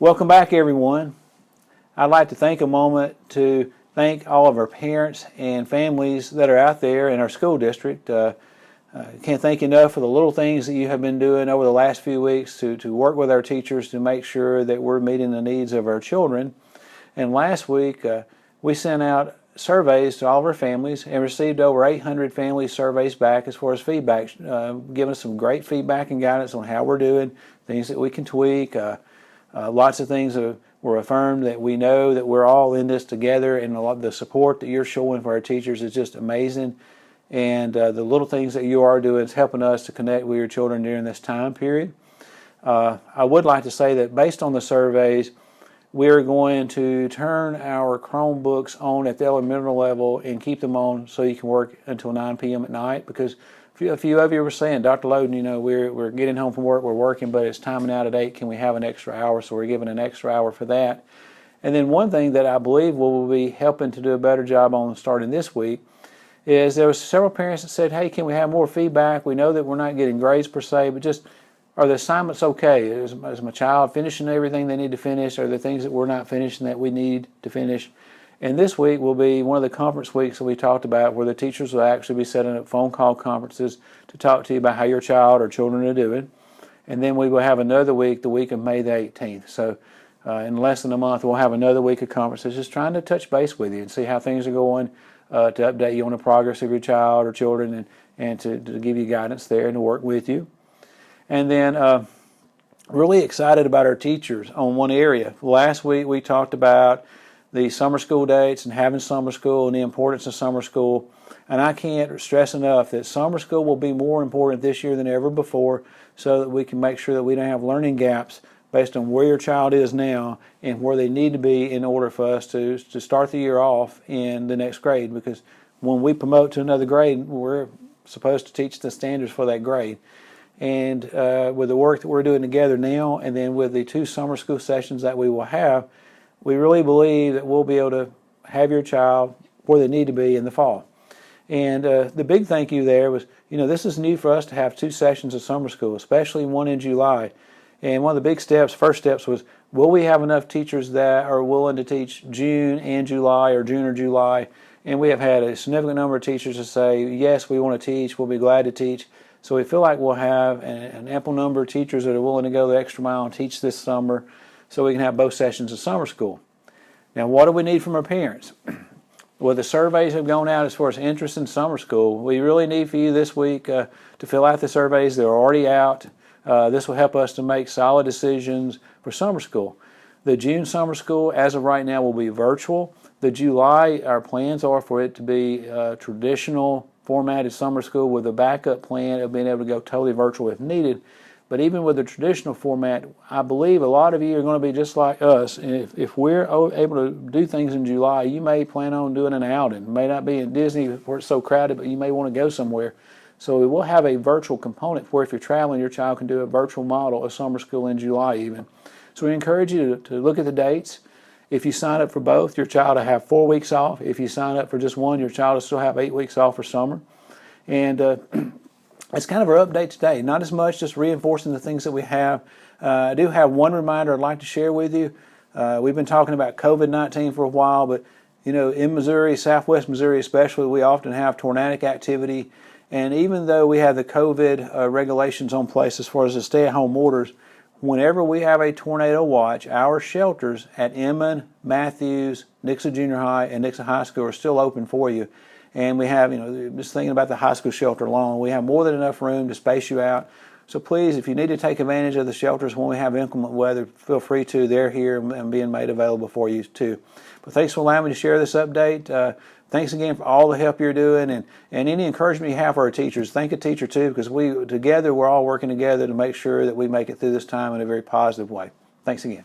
Welcome back, everyone. I'd like to take a moment to thank all of our parents and families that are out there in our school district. Can't thank you enough for the little things that you have been doing over the last few weeks to work with our teachers to make sure that we're meeting the needs of our children. And last week, we sent out surveys to all of our families and received over 800 family surveys back as far as feedback, giving us some great feedback and guidance on how we're doing, things that we can tweak. Lots of things were affirmed that we know that we're all in this together, and a lot of the support that you're showing for our teachers is just amazing. And the little things that you are doing is helping us to connect with your children during this time period. I would like to say that based on the surveys, we're going to turn our Chromebooks on at the elementary level and keep them on so you can work until 9 p.m. at night, because a few of you were saying, Dr. Loden, we're getting home from work, we're working, but it's timing out at 8. Can we have an extra hour? So we're giving an extra hour for that. And then one thing that I believe we'll be helping to do a better job on starting this week is there was several parents that said, hey, can we have more feedback? We know that we're not getting grades per se, but just are the assignments okay? Is my child finishing everything they need to finish? Are there things that we're not finishing that we need to finish? And this week will be one of the conference weeks that we talked about, where the teachers will actually be setting up phone call conferences to talk to you about how your child or children are doing. And then we will have another week, the week of May the 18th. So in less than a month, we'll have another week of conferences just trying to touch base with you and see how things are going, to update you on the progress of your child or children, and to give you guidance there and to work with you. And then really excited about our teachers on one area. Last week we talked about the summer school dates and having summer school and the importance of summer school. And I can't stress enough that summer school will be more important this year than ever before, so that we can make sure that we don't have learning gaps based on where your child is now and where they need to be in order for us to start the year off in the next grade. Because when we promote to another grade, we're supposed to teach the standards for that grade. And with the work that we're doing together now, and then with the 2 summer school sessions that we will have, we really believe that we'll be able to have your child where they need to be in the fall. And the big thank you there was, this is new for us to have 2 sessions of summer school, especially one in July. And one of the big first steps was, will we have enough teachers that are willing to teach June and July, or June or July? And we have had a significant number of teachers to say, yes, we want to teach, we'll be glad to teach. So we feel like we'll have an ample number of teachers that are willing to go the extra mile and teach this summer, so we can have both sessions of summer school. Now, what do we need from our parents? Well, the surveys have gone out as far as interest in summer school. We really need for you this week to fill out the surveys. They're already out. This will help us to make solid decisions for summer school. The June summer school, as of right now, will be virtual. The July, our plans are for it to be traditional formatted summer school with a backup plan of being able to go totally virtual if needed. But even with the traditional format, I believe a lot of you are going to be just like us. And if we're able to do things in July, you may plan on doing an outing. It may not be in Disney where it's so crowded, but you may want to go somewhere. So we will have a virtual component where if you're traveling, your child can do a virtual model of summer school in July even. So we encourage you to look at the dates. If you sign up for both, your child will have 4 weeks off. If you sign up for just one, your child will still have 8 weeks off for summer. And it's kind of our update today. Not as much just reinforcing the things that we have. I do have one reminder I'd like to share with you. We've been talking about COVID-19 for a while, but in Missouri, southwest Missouri especially, we often have tornadic activity. And even though we have the COVID regulations on place as far as the stay-at-home orders, whenever we have a tornado watch, our shelters at Inman, Matthews, Nixa Junior High, and Nixa High School are still open for you. And we have, just thinking about the high school shelter alone, we have more than enough room to space you out. So please, if you need to take advantage of the shelters when we have inclement weather, feel free to. They're here and being made available for you too. But thanks for allowing me to share this update. Thanks again for all the help you're doing, and any encouragement you have for our teachers. Thank a teacher too, because we're all working together to make sure that we make it through this time in a very positive way. Thanks again.